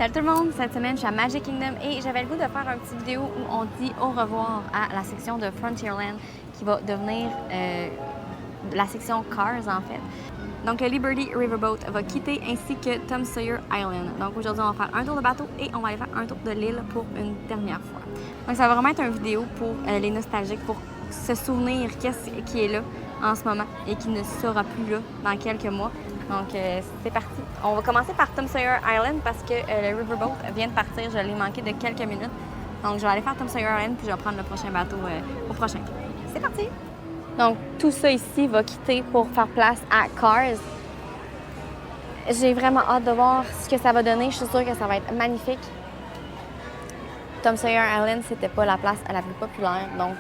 Salut tout le monde! Cette semaine, je suis à Magic Kingdom et j'avais le goût de faire une petite vidéo où on dit au revoir à la section de Frontierland qui va devenir la section Cars en fait. Donc le Liberty Riverboat va quitter ainsi que Tom Sawyer Island. Donc aujourd'hui, on va faire un tour de bateau et on va aller faire un tour de l'île pour une dernière fois. Donc ça va vraiment être une vidéo pour les nostalgiques, pour se souvenir qu'est-ce qui est là en ce moment et qui ne sera plus là dans quelques mois. Donc, c'est parti. On va commencer par Tom Sawyer Island parce que le Riverboat vient de partir. Je l'ai manqué de quelques minutes. Donc, je vais aller faire Tom Sawyer Island puis je vais prendre le prochain bateau au prochain. C'est parti! Donc, tout ça ici va quitter pour faire place à Cars. J'ai vraiment hâte de voir ce que ça va donner. Je suis sûre que ça va être magnifique. Tom Sawyer Island, c'était pas la place la plus populaire. Donc,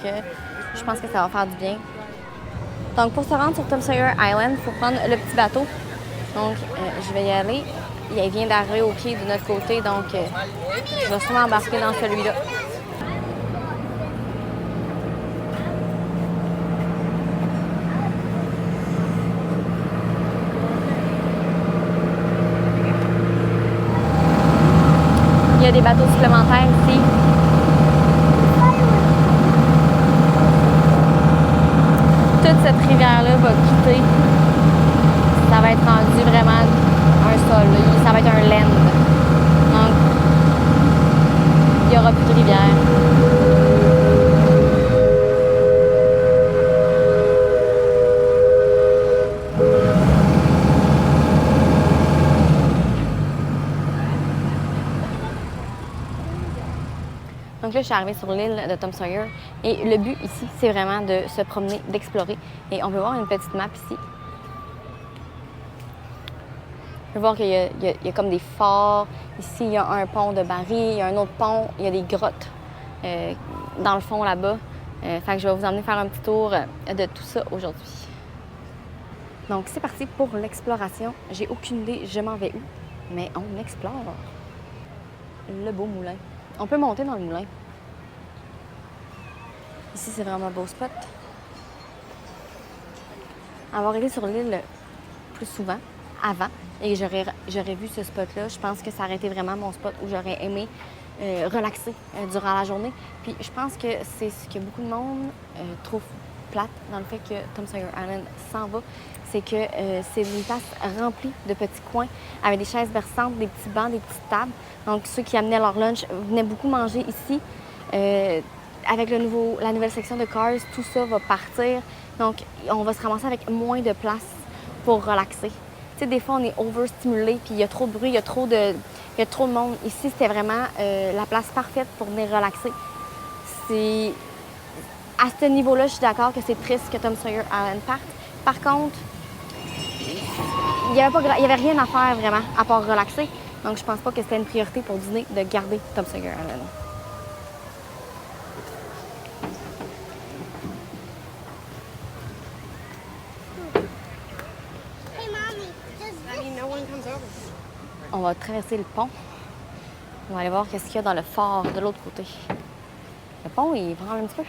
je pense que ça va faire du bien. Donc, pour se rendre sur Tom Sawyer Island, il faut prendre le petit bateau. Donc, je vais y aller. Il vient d'arriver au pied de notre côté, donc je vais sûrement embarquer dans celui-là. Il y a des bateaux supplémentaires ici. Toute cette rivière-là va quitter. Ça va être rendu vraiment un sol. Ça va être un land. Donc, il n'y aura plus de rivière. Donc là, je suis arrivée sur l'île de Tom Sawyer. Et le but ici, c'est vraiment de se promener, d'explorer. Et on peut voir une petite map ici. On peut voir qu'il y a comme des forts. Ici, il y a un pont de Barry, il y a un autre pont, il y a des grottes dans le fond là-bas. Fait que je vais vous emmener faire un petit tour de tout ça aujourd'hui. Donc, c'est parti pour l'exploration. J'ai aucune idée, je m'en vais où, mais on explore. Le beau moulin. On peut monter dans le moulin. Ici, c'est vraiment un beau spot. Avoir été sur l'île plus souvent, avant, et j'aurais vu ce spot-là, je pense que ça aurait été vraiment mon spot où j'aurais aimé relaxer durant la journée. Puis je pense que c'est ce que beaucoup de monde trouve plate dans le fait que Tom Sawyer Island s'en va. C'est que c'est une place remplie de petits coins avec des chaises berçantes, des petits bancs, des petites tables. Donc ceux qui amenaient leur lunch venaient beaucoup manger ici. Avec la nouvelle section de Cars, tout ça va partir. Donc on va se ramasser avec moins de place pour relaxer. Tu sais, des fois, on est overstimulé, puis il y a trop de bruit, il y a trop de monde. Ici, c'était vraiment la place parfaite pour venir relaxer. C'est... À ce niveau-là, je suis d'accord que c'est triste que Tom Sawyer Island parte. Par contre, il n'y avait rien à faire vraiment, à part relaxer. Donc, je pense pas que c'était une priorité pour Disney de garder Tom Sawyer Island. On va traverser le pont. On va aller voir qu'est-ce qu'il y a dans le fort de l'autre côté. Le pont, il prend un petit peu.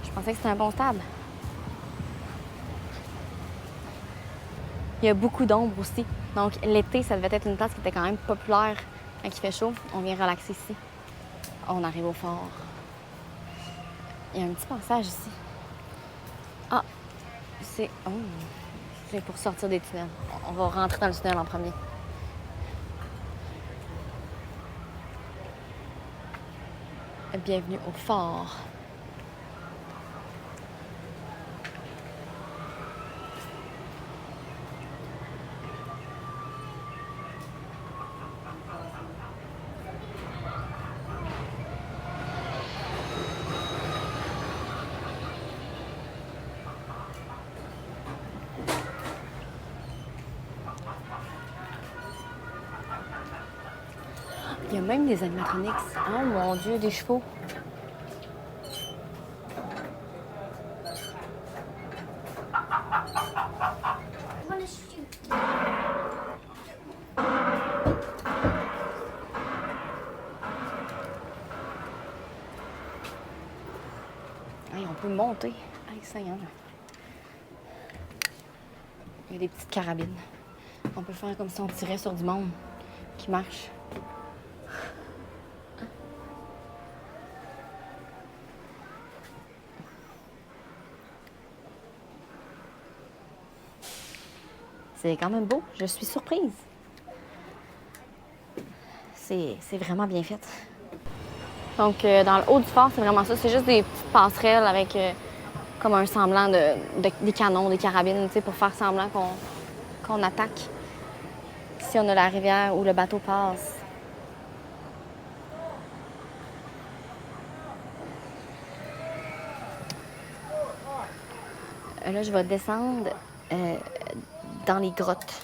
Je pensais que c'était un pont stable. Il y a beaucoup d'ombre aussi. Donc, l'été, ça devait être une place qui était quand même populaire quand il fait chaud. On vient relaxer ici. On arrive au fort. Il y a un petit passage ici. Ah, c'est pour sortir des tunnels. On va rentrer dans le tunnel en premier. Bienvenue au fort. Il y a même des animatronics. Oh mon Dieu, des chevaux. Hey, on peut monter. Hey, Seigneur. Il y a des petites carabines. On peut faire comme si on tirait sur du monde qui qui marche. C'est quand même beau. Je suis surprise. C'est vraiment bien fait. Donc, dans le haut du fort, c'est vraiment ça. C'est juste des petites passerelles avec comme un semblant des canons, des carabines, pour faire semblant qu'on attaque si on a la rivière où le bateau passe. Là, je vais descendre dans les grottes.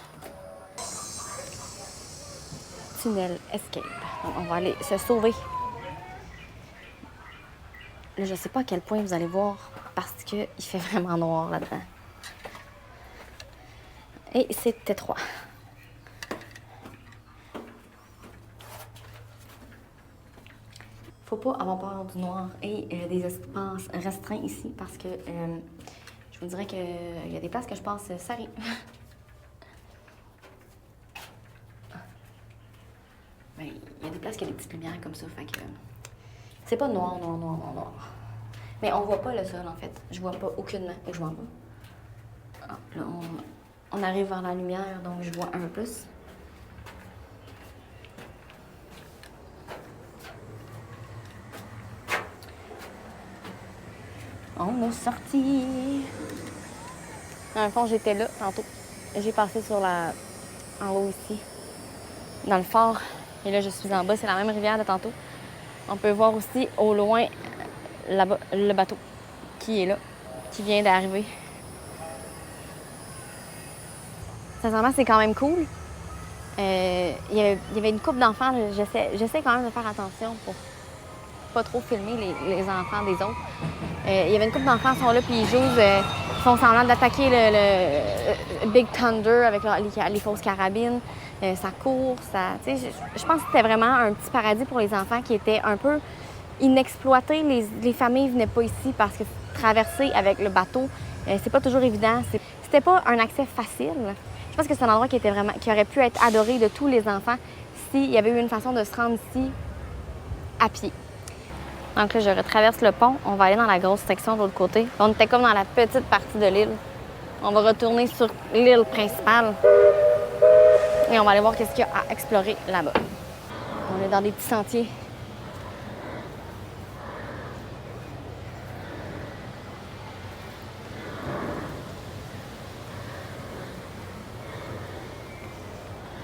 Tunnel escape. Donc, on va aller se sauver. Là, je ne sais pas à quel point vous allez voir parce qu'il fait vraiment noir là-dedans. Et c'est étroit. Faut pas avoir peur du noir et des espaces restreints ici parce que je vous dirais qu'il y a des places que je pense ça arrive. Ben, il y a des places qui ont des petites lumières comme ça, fait que c'est pas noir. Mais on voit pas le sol en fait. Je vois pas aucunement où je m'en vais. Ah, là, on arrive vers la lumière, donc je vois un peu plus. On a sorti. Dans le fond, j'étais là tantôt. J'ai passé en haut ici, dans le fort. Et là, je suis en bas. C'est la même rivière de tantôt. On peut voir aussi au loin, là-bas, le bateau qui est là, qui vient d'arriver. Sincèrement, c'est quand même cool. Il y avait une couple d'enfants. J'essaie quand même de faire attention pour pas trop filmer les enfants des autres. Il y avait une couple d'enfants qui sont là puis ils jouent, ils font semblant d'attaquer le Big Thunder avec les fausses carabines. Ça court, je pense que c'était vraiment un petit paradis pour les enfants qui étaient un peu inexploités. Les familles venaient pas ici parce que traverser avec le bateau, c'est pas toujours évident. C'était pas un accès facile. Je pense que c'est un endroit qui aurait pu être adoré de tous les enfants s'il y avait eu une façon de se rendre ici à pied. Donc là, je retraverse le pont. On va aller dans la grosse section de l'autre côté. On était comme dans la petite partie de l'île. On va retourner sur l'île principale. Et on va aller voir qu'est-ce qu'il y a à explorer là-bas. On est dans des petits sentiers.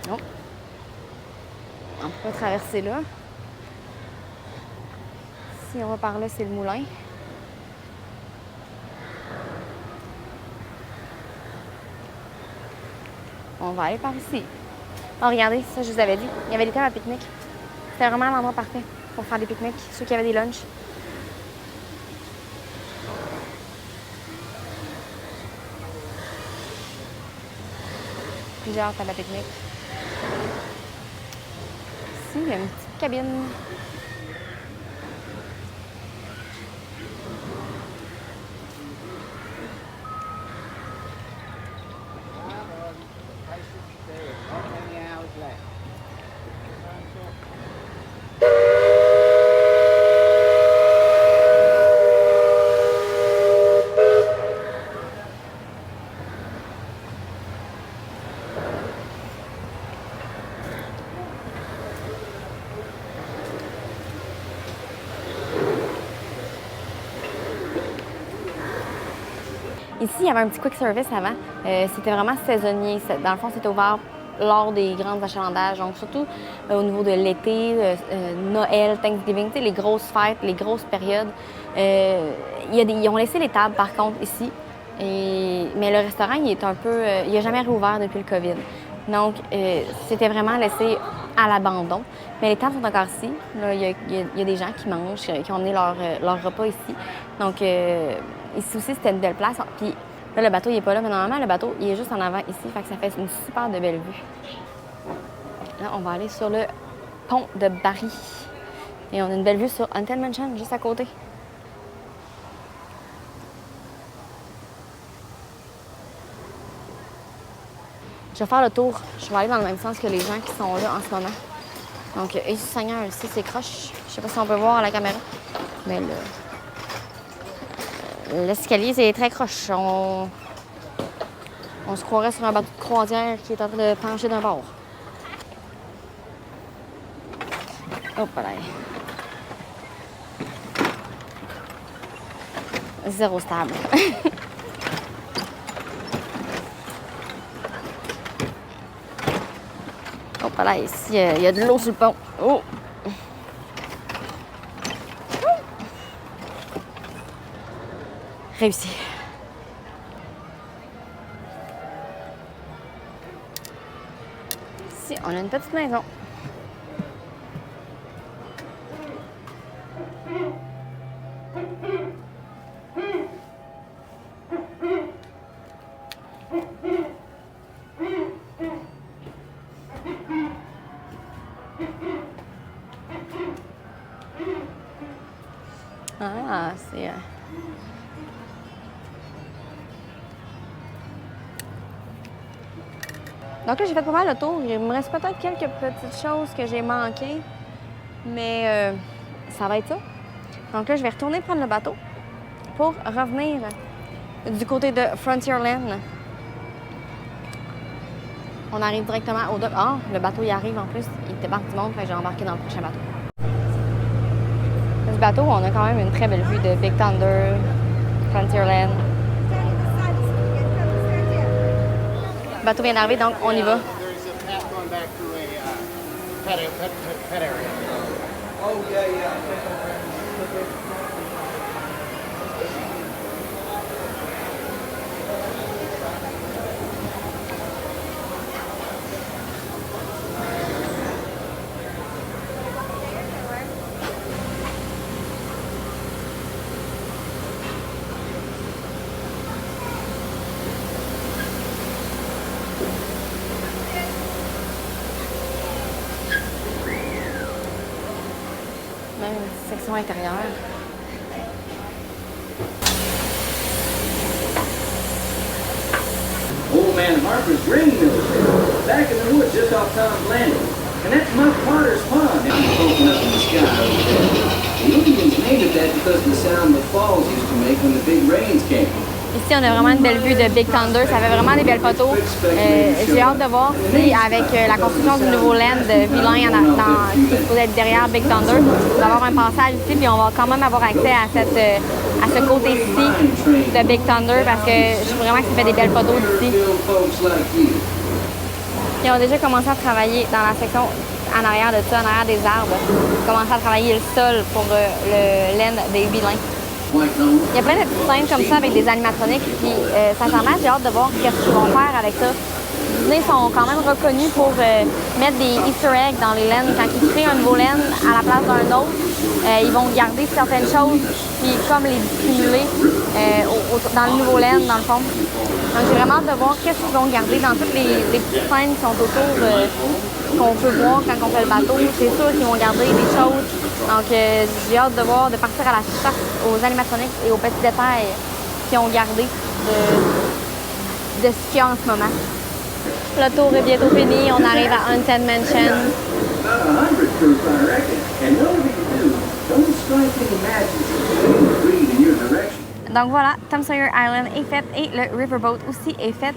Oh. On peut pas traverser là. Si on va par là, c'est le moulin. On va aller par ici. Oh, regardez, ça, je vous avais dit. Il y avait des tables à pique-nique. C'était vraiment l'endroit parfait pour faire des pique-niques, ceux qui avaient des lunchs. Plusieurs tables à pique-nique. Ici, il y a une petite cabine. Ici, il y avait un petit quick service avant. C'était vraiment saisonnier. Dans le fond, c'était ouvert lors des grands achalandages. Donc, surtout au niveau de l'été, Noël, Thanksgiving, les grosses fêtes, les grosses périodes. Ils ont laissé les tables, par contre, ici. Mais le restaurant, il est un peu... il n'a jamais réouvert depuis le COVID. Donc, c'était vraiment laissé à l'abandon. Mais les tables sont encore ici. Là, il y a des gens qui mangent, qui ont amené leur repas ici. Donc, ici aussi, c'était une belle place. Puis là, le bateau, il n'est pas là. Mais normalement, le bateau, il est juste en avant ici. Fait que ça fait une super de belle vue. Là, on va aller sur le pont de Barry. Et on a une belle vue sur Haunted Mansion, juste à côté. Je vais faire le tour. Je vais aller dans le même sens que les gens qui sont là en ce moment. Donc, Seigneur, ici, c'est croche. Je sais pas si on peut voir à la caméra, mais l'escalier, c'est très croche. On se croirait sur un bateau de croisière qui est en train de pencher d'un bord. Hop là. Zéro stable. Hop là, ici, il y a de l'eau sur le pont. Oh! Réussi. Ici, on a une petite maison. Ah, c'est... Donc là, j'ai fait pas mal le tour. Il me reste peut-être quelques petites choses que j'ai manquées, mais ça va être ça. Donc là, je vais retourner prendre le bateau pour revenir du côté de Frontierland. On arrive directement au dock. Ah, le bateau y arrive en plus. Il débarque du monde, fait que j'ai embarqué dans le prochain bateau. Ce bateau, on a quand même une très belle vue de Big Thunder, Frontierland. Le bateau vient d'arriver, donc on y va. Même une section intérieure. Old Man Harper's grain mill is there, back in the woods just off Tom's Landing. And that's Muck Potter's Pond. It's open up in the sky over there. The Indians named it that because of the sound the falls used to make when the big rains came. Ici, on a vraiment une belle vue de Big Thunder. Ça fait vraiment des belles photos. J'ai hâte de voir si, avec la construction du nouveau land de Vilain qui est supposé être derrière Big Thunder, on va avoir un passage ici, puis on va quand même avoir accès à ce côté-ci de Big Thunder parce que je trouve vraiment que ça fait des belles photos d'ici. Ils ont déjà commencé à travailler dans la section en arrière de ça, en arrière des arbres. Ils ont commencé à travailler le sol pour le land des Vilains. Il y a plein de petites scènes comme ça avec des animatroniques, puis sincèrement, j'ai hâte de voir qu'est-ce qu'ils vont faire avec ça. Disney sont quand même reconnus pour mettre des Easter eggs dans les laines. Quand ils créent un nouveau laine à la place d'un autre, ils vont garder certaines choses, puis comme les dissimuler dans le nouveau laine, dans le fond. Donc j'ai vraiment hâte de voir qu'est-ce qu'ils vont garder dans toutes les petites scènes qui sont autour qu'on peut voir quand on fait le bateau. C'est sûr qu'ils vont garder des choses. Donc, j'ai hâte de voir, de partir à la chasse aux animatroniques et aux petits détails qu'ils ont gardés de ce qu'il y a en ce moment. Le tour est bientôt fini. On arrive à Haunted Mansion. Donc voilà, Tom Sawyer Island est faite et le Riverboat aussi est fait.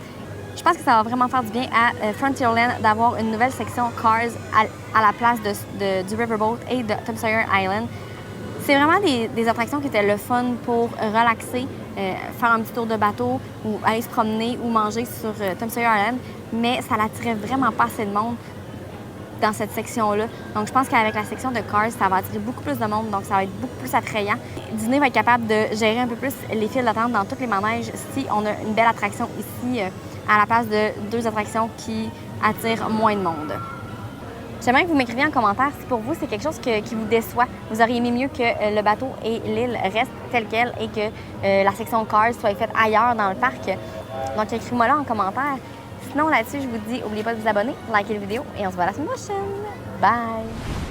Je pense que ça va vraiment faire du bien à Frontierland d'avoir une nouvelle section Cars à la place du Riverboat et de Tom Sawyer Island. C'est vraiment des attractions qui étaient le fun pour relaxer, faire un petit tour de bateau ou aller se promener ou manger sur Tom Sawyer Island, mais ça n'attirait vraiment pas assez de monde dans cette section-là. Donc, je pense qu'avec la section de Cars, ça va attirer beaucoup plus de monde, donc ça va être beaucoup plus attrayant. Disney va être capable de gérer un peu plus les files d'attente dans tous les manèges si on a une belle attraction ici à la place de deux attractions qui attirent moins de monde. J'aimerais que vous m'écriviez en commentaire si pour vous c'est quelque chose qui vous déçoit. Vous auriez aimé mieux que le bateau et l'île restent telles quelles et que la section Cars soit faite ailleurs dans le parc. Donc écrivez-moi là en commentaire. Sinon là-dessus, je vous dis, n'oubliez pas de vous abonner, liker la vidéo et on se voit la semaine prochaine. Bye!